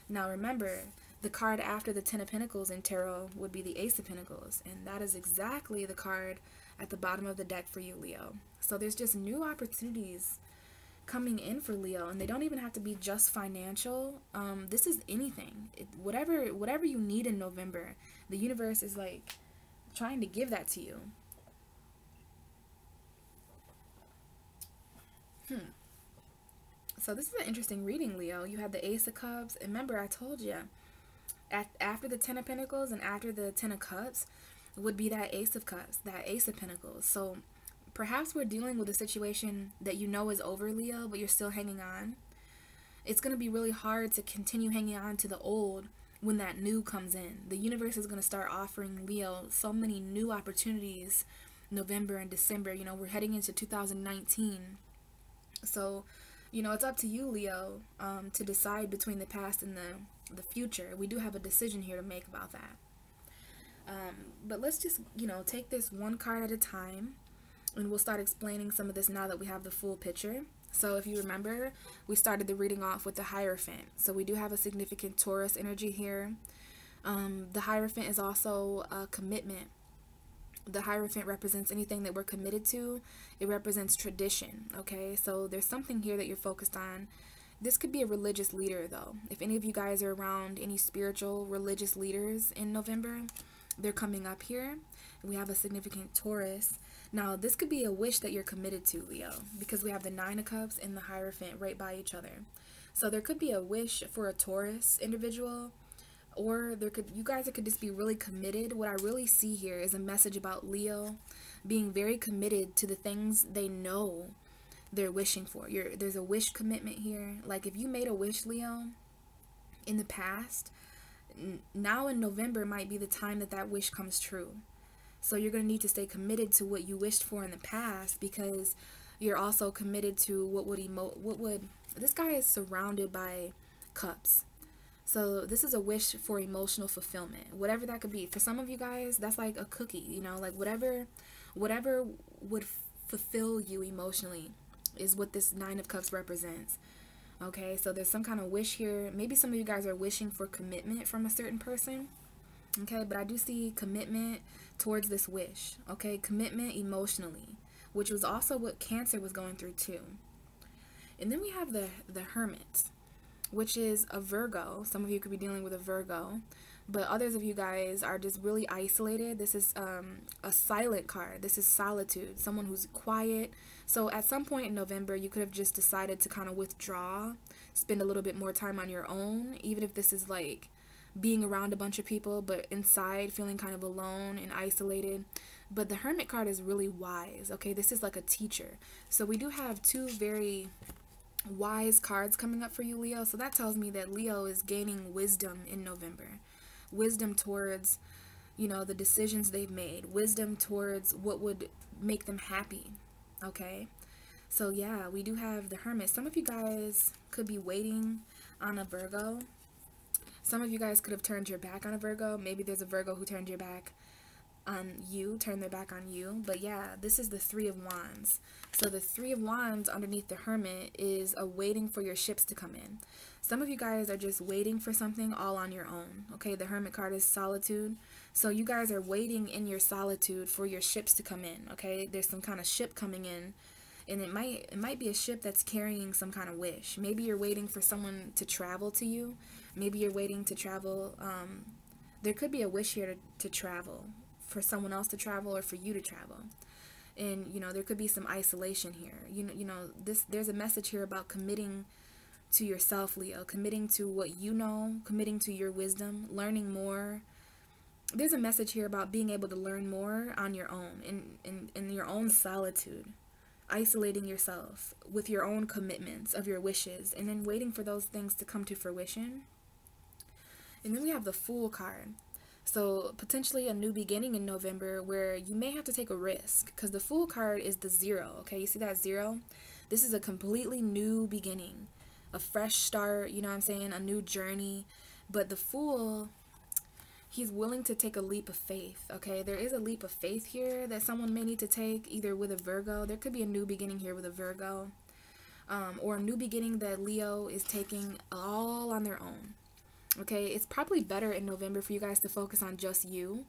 Now remember, the card after the 10 of Pentacles in tarot would be the Ace of Pentacles. And that is exactly the card at the bottom of the deck for you, Leo. So there's just new opportunities coming in for Leo, and they don't even have to be just financial. This is anything. Whatever you need in November, the universe is like trying to give that to you. So this is an interesting reading, Leo. You have the Ace of Cups. And remember, I told you, after the 10 of Pentacles and after the 10 of Cups would be that Ace of Cups, that Ace of Pentacles. So perhaps we're dealing with a situation that you know is over, Leo, but you're still hanging on. It's going to be really hard to continue hanging on to the old when that new comes in. The universe is going to start offering Leo so many new opportunities November and December. You know, we're heading into 2019. So, you know, it's up to you, Leo, to decide between the past and the future. We do have a decision here to make about that. But let's just, you know, take this one card at a time, and we'll start explaining some of this now that we have the full picture. So if you remember, we started the reading off with the Hierophant. So we do have a significant Taurus energy here. The Hierophant is also a commitment. The Hierophant represents anything that we're committed to. It represents tradition, okay? So there's something here that you're focused on. This could be a religious leader, though. If any of you guys are around any spiritual, religious leaders in November, they're coming up here. We have a significant Taurus. Now, this could be a wish that you're committed to, Leo, because we have the 9 of Cups and the Hierophant right by each other. So there could be a wish for a Taurus individual, or you guys could just be really committed. What I really see here is a message about Leo being very committed to the things they know they're wishing for. There's a wish commitment here. Like if you made a wish, Leo, in the past, now in November might be the time that wish comes true. So you're going to need to stay committed to what you wished for in the past, because you're also committed to what would this guy is surrounded by cups. So this is a wish for emotional fulfillment, whatever that could be. For some of you guys, that's like a cookie, you know, like whatever would fulfill you emotionally is what this 9 of Cups represents. Okay, so there's some kind of wish here. Maybe some of you guys are wishing for commitment from a certain person. Okay, but I do see commitment towards this wish. Okay, commitment emotionally, which was also what Cancer was going through too. And then we have the Hermit, which is a Virgo. Some of you could be dealing with a Virgo, but others of you guys are just really isolated. This is a silent card. This is solitude, someone who's quiet. So at some point in November, you could have just decided to kind of withdraw, spend a little bit more time on your own, even if this is like being around a bunch of people, but inside feeling kind of alone and isolated. But the Hermit card is really wise. Okay, this is like a teacher. So we do have two very wise cards coming up for you, Leo. So that tells me that Leo is gaining wisdom in November. Wisdom towards, you know, the decisions they've made. Wisdom towards what would make them happy. Okay, so yeah, we do have the Hermit. Some of you guys could be waiting on a Virgo. Some of you guys could have turned your back on a Virgo. Maybe there's a Virgo who turned your back on you, turned their back on you. But yeah, this is the 3 of Wands. So the 3 of Wands underneath the Hermit is a waiting for your ships to come in. Some of you guys are just waiting for something all on your own. Okay, the Hermit card is solitude. So you guys are waiting in your solitude for your ships to come in. Okay, there's some kind of ship coming in, and it might be a ship that's carrying some kind of wish. Maybe you're waiting for someone to travel to you. Maybe you're waiting to travel. There could be a wish here to travel, for someone else to travel or for you to travel. And you know, there could be some isolation here. You know, there's a message here about committing to yourself, Leo, committing to what you know, committing to your wisdom, learning more. There's a message here about being able to learn more on your own, in your own solitude, isolating yourself with your own commitments of your wishes, and then waiting for those things to come to fruition. And then we have the Fool card. So potentially a new beginning in November where you may have to take a risk, because the Fool card is the 0. Okay, you see that 0? This is a completely new beginning, a fresh start, you know what I'm saying, a new journey. But the Fool, he's willing to take a leap of faith. Okay, there is a leap of faith here that someone may need to take, either with a Virgo. There could be a new beginning here with a Virgo, or a new beginning that Leo is taking all on their own. Okay, it's probably better in November for you guys to focus on just you,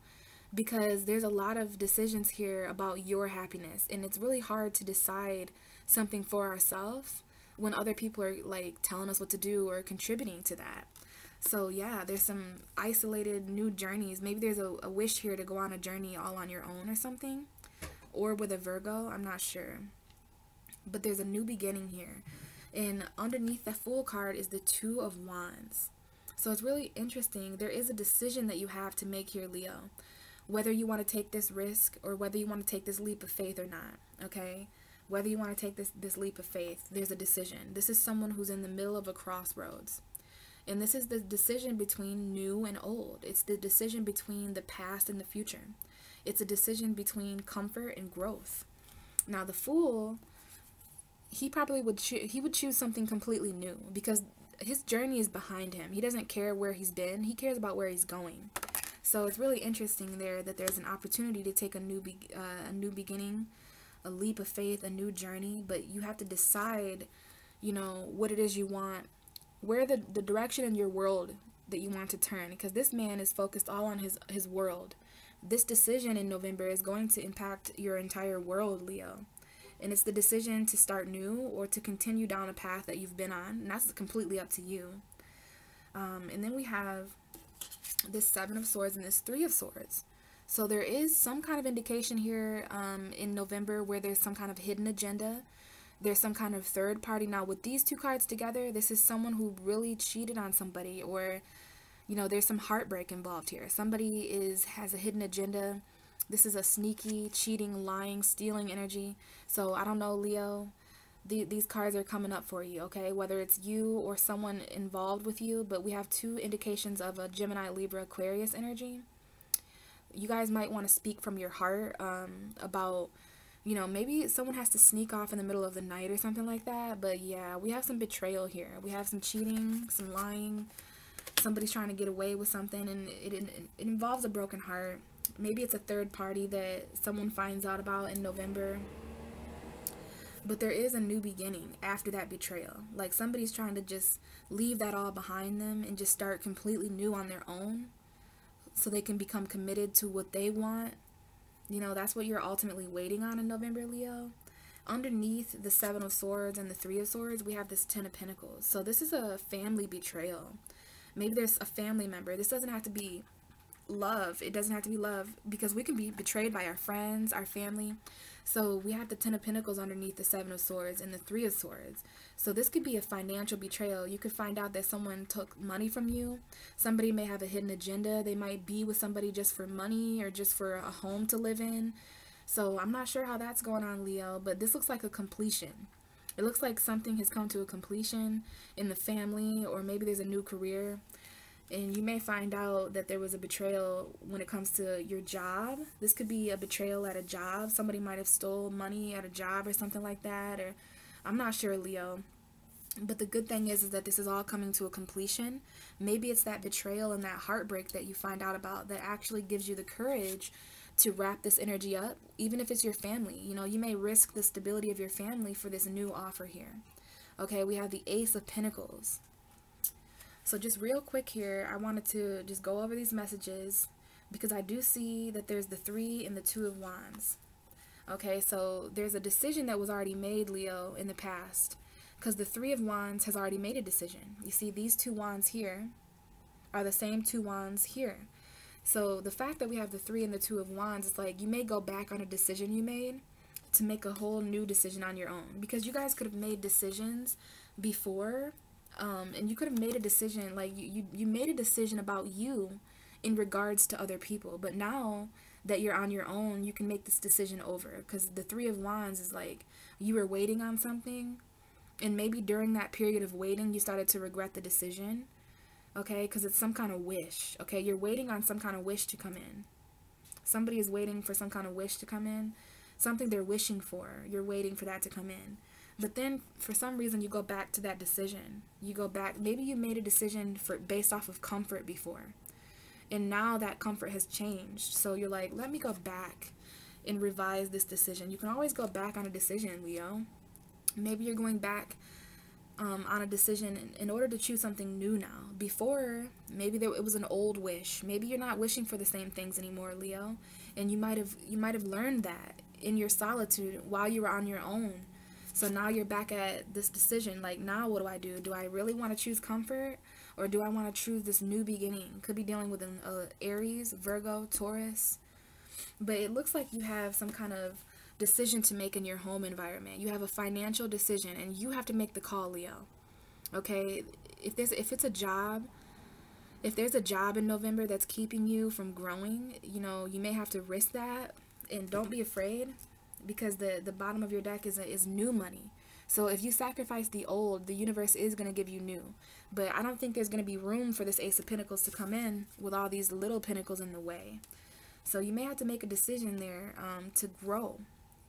because there's a lot of decisions here about your happiness, and it's really hard to decide something for ourselves when other people are like telling us what to do or contributing to that. So yeah, there's some isolated new journeys. Maybe there's a wish here to go on a journey all on your own or something, or with a Virgo, I'm not sure. But there's a new beginning here. And underneath the Fool card is the 2 of Wands. So it's really interesting. There is a decision that you have to make here, Leo. Whether you want to take this risk or whether you want to take this leap of faith or not, okay? Whether you want to take this leap of faith, there's a decision. This is someone who's in the middle of a crossroads. And this is the decision between new and old. It's the decision between the past and the future. It's a decision between comfort and growth. Now, the Fool, he probably would choose something completely new, because his journey is behind him. He doesn't care where he's been. He cares about where he's going. So it's really interesting there that there's an opportunity to take a new beginning, a leap of faith, a new journey. But you have to decide, you know, what it is you want, where the direction in your world that you want to turn, because this man is focused all on his world. This decision in November is going to impact your entire world, Leo. And it's the decision to start new or to continue down a path that you've been on. And that's completely up to you. And then we have this 7 of Swords and this 3 of Swords. So there is some kind of indication here in November where there's some kind of hidden agenda. There's some kind of third party. Now, with these 2 cards together, this is someone who really cheated on somebody, or, you know, there's some heartbreak involved here. Somebody has a hidden agenda. This is a sneaky, cheating, lying, stealing energy. So I don't know, Leo. These cards are coming up for you, okay? Whether it's you or someone involved with you, but we have 2 indications of a Gemini, Libra, Aquarius energy. You guys might want to speak from your heart about, you know, maybe someone has to sneak off in the middle of the night or something like that. But yeah, we have some betrayal here. We have some cheating, some lying. Somebody's trying to get away with something, and it involves a broken heart. Maybe it's a third party that someone finds out about in November. But there is a new beginning after that betrayal. Like somebody's trying to just leave that all behind them and just start completely new on their own, so they can become committed to what they want. You know, that's what you're ultimately waiting on in November, Leo. Underneath the 7 of Swords and the 3 of Swords, we have this 10 of Pentacles. So this is a family betrayal. Maybe there's a family member. This doesn't have to be love. It doesn't have to be love, because we can be betrayed by our friends, our family. So we have the 10 of Pentacles underneath the 7 of Swords and the 3 of Swords. So this could be a financial betrayal. You could find out that someone took money from you. Somebody may have a hidden agenda. They might be with somebody just for money or just for a home to live in. So I'm not sure how that's going on, Leo, but this looks like a completion. It looks like something has come to a completion in the family, or maybe there's a new career. And you may find out that there was a betrayal when it comes to your job. This could be a betrayal at a job. Somebody might have stole money at a job or something like that. Or I'm not sure, Leo. But the good thing is that this is all coming to a completion. Maybe it's that betrayal and that heartbreak that you find out about that actually gives you the courage to wrap this energy up, even if it's your family. You know, you may risk the stability of your family for this new offer here. Okay, we have the Ace of Pentacles. So just real quick here, I wanted to just go over these messages, because I do see that there's the 3 and the 2 of Wands. Okay, so there's a decision that was already made, Leo, in the past, because the 3 of Wands has already made a decision. You see, these 2 Wands here are the same 2 Wands here. So the fact that we have the 3 and the 2 of Wands, it's like you may go back on a decision you made to make a whole new decision on your own, because you guys could have made decisions before. And you could have made a decision, like you made a decision about you in regards to other people. But now that you're on your own, you can make this decision over, because the 3 of Wands is like you were waiting on something, and maybe during that period of waiting you started to regret the decision. okay? Because it's some kind of wish, okay? You're waiting on some kind of wish to come in. Somebody is waiting for some kind of wish to come in. Something they're wishing for. You're waiting for that to come in. But then, for some reason, you go back to that decision. You go back. Maybe you made a decision based off of comfort before. And now that comfort has changed. So you're like, let me go back and revise this decision. You can always go back on a decision, Leo. Maybe you're going back on a decision in order to choose something new now. Before, maybe it was an old wish. Maybe you're not wishing for the same things anymore, Leo. And you might have learned that in your solitude while you were on your own. So now you're back at this decision. Like, now what do I do? Do I really want to choose comfort? Or do I want to choose this new beginning? Could be dealing with an Aries, Virgo, Taurus. But it looks like you have some kind of decision to make in your home environment. You have a financial decision, and you have to make the call, Leo. Okay? If it's a job, if there's a job in November that's keeping you from growing, you know, you may have to risk that. And don't be afraid, because the bottom of your deck is new money. So if you sacrifice the old, the universe is going to give you new. But I don't think there's going to be room for this Ace of Pentacles to come in with all these little pentacles in the way. So you may have to make a decision there to grow.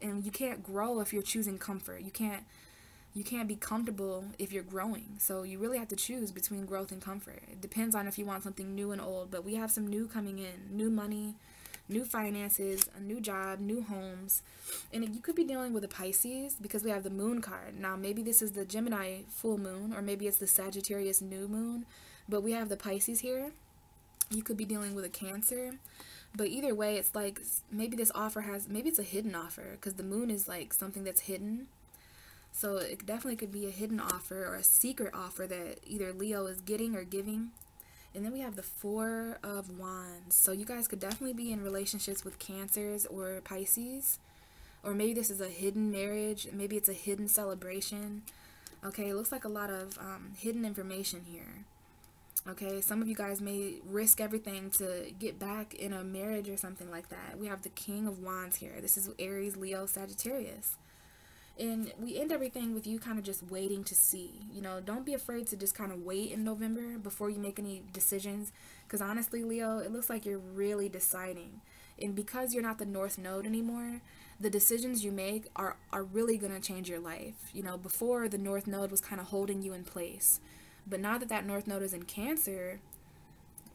And you can't grow if you're choosing comfort. You can't be comfortable if you're growing. So you really have to choose between growth and comfort. It depends on if you want something new and old. But we have some new coming in. New money, new finances, a new job, new homes. And you could be dealing with a Pisces because we have the moon card. Now, maybe this is the Gemini full moon, or maybe it's the Sagittarius new moon. But we have the Pisces here. You could be dealing with a Cancer. But either way, it's like maybe this offer maybe it's a hidden offer, because the moon is like something that's hidden. So it definitely could be a hidden offer or a secret offer that either Leo is getting or giving. And then we have the Four of Wands. So you guys could definitely be in relationships with Cancers or Pisces. Or maybe this is a hidden marriage. Maybe it's a hidden celebration. Okay, it looks like a lot of hidden information here. Okay, some of you guys may risk everything to get back in a marriage or something like that. We have the King of Wands here. This is Aries, Leo, Sagittarius. And we end everything with you kind of just waiting to see. You know, don't be afraid to just kind of wait in November before you make any decisions. Because honestly, Leo, it looks like you're really deciding. And because you're not the North Node anymore, the decisions you make are really going to change your life. You know, before the North Node was kind of holding you in place. But now that that North Node is in Cancer,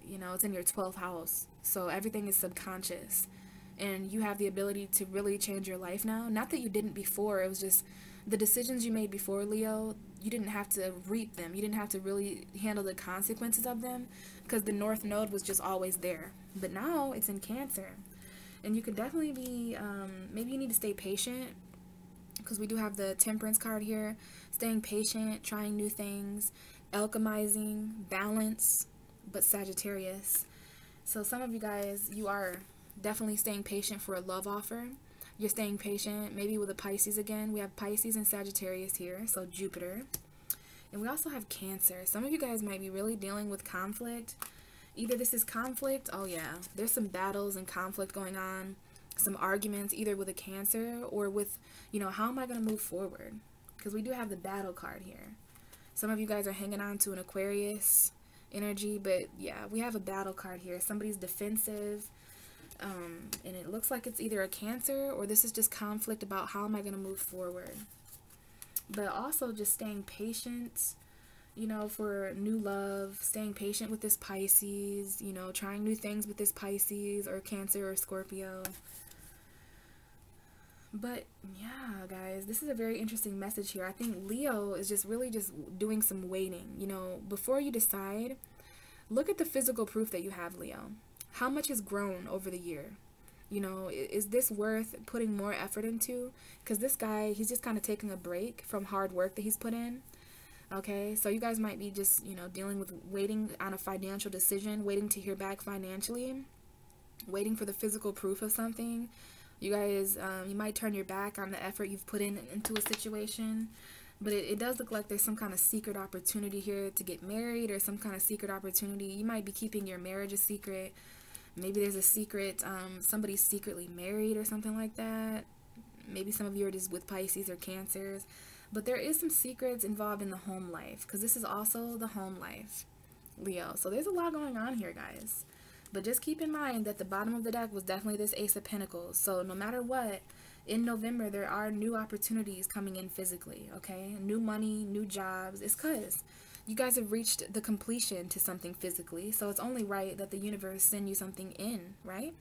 you know, it's in your 12th house. So everything is subconscious. And you have the ability to really change your life now. Not that you didn't before. It was just the decisions you made before, Leo, you didn't have to reap them. You didn't have to really handle the consequences of them, because the North Node was just always there. But now it's in Cancer. And you could definitely be, maybe you need to stay patient, because we do have the Temperance card here. Staying patient, trying new things, alchemizing, balance, but Sagittarius. So some of you guys, you are definitely staying patient for a love offer. You're staying patient, maybe with a Pisces again. We have Pisces and Sagittarius here, so Jupiter. And we also have Cancer. Some of you guys might be really dealing with conflict. Either this is conflict, oh yeah, there's some battles and conflict going on, some arguments, either with a Cancer or with, you know, how am I going to move forward? Because we do have the battle card here. Some of you guys are hanging on to an Aquarius energy, but yeah, we have a battle card here. Somebody's defensive. And it looks like it's either a Cancer or this is just conflict about how am I going to move forward. But also just staying patient, you know, for new love, staying patient with this Pisces, you know, trying new things with this Pisces or Cancer or Scorpio. But yeah, guys, this is a very interesting message here. I think Leo is just really just doing some waiting. You know, before you decide, look at the physical proof that you have, Leo. How much has grown over the year? You know, is this worth putting more effort into? Because this guy, he's just kind of taking a break from hard work that he's put in. Okay, so you guys might be just, you know, dealing with waiting on a financial decision, waiting to hear back financially, waiting for the physical proof of something. You guys, you might turn your back on the effort you've put into a situation. But it does look like there's some kind of secret opportunity here to get married, or some kind of secret opportunity. You might be keeping your marriage a secret. Maybe there's a secret, somebody's secretly married or something like that. Maybe some of you are just with Pisces or Cancers. But there is some secrets involved in the home life, because this is also the home life. Leo. So there's a lot going on here, guys. But just keep in mind that the bottom of the deck was definitely this Ace of Pentacles. So no matter what, in November, there are new opportunities coming in physically, okay? New money, new jobs. It's because you guys have reached the completion to something physically. So it's only right that the universe send you something in, right?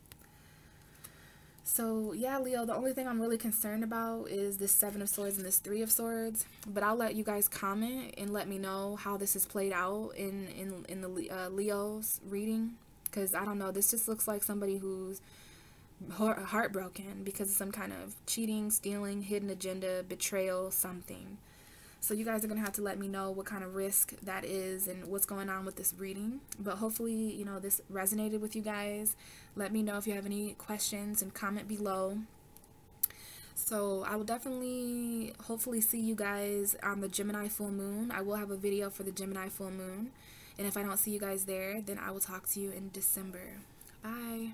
So yeah, Leo, the only thing I'm really concerned about is this Seven of Swords and this Three of Swords. But I'll let you guys comment and let me know how this is played out in the Leo's reading. Because I don't know, this just looks like somebody who's heartbroken because of some kind of cheating, stealing, hidden agenda, betrayal, something. So you guys are going to have to let me know what kind of risk that is and what's going on with this reading. But hopefully, you know, this resonated with you guys. Let me know if you have any questions and comment below. So I will definitely, hopefully see you guys on the Gemini full moon. I will have a video for the Gemini full moon. And if I don't see you guys there, then I will talk to you in December. Bye.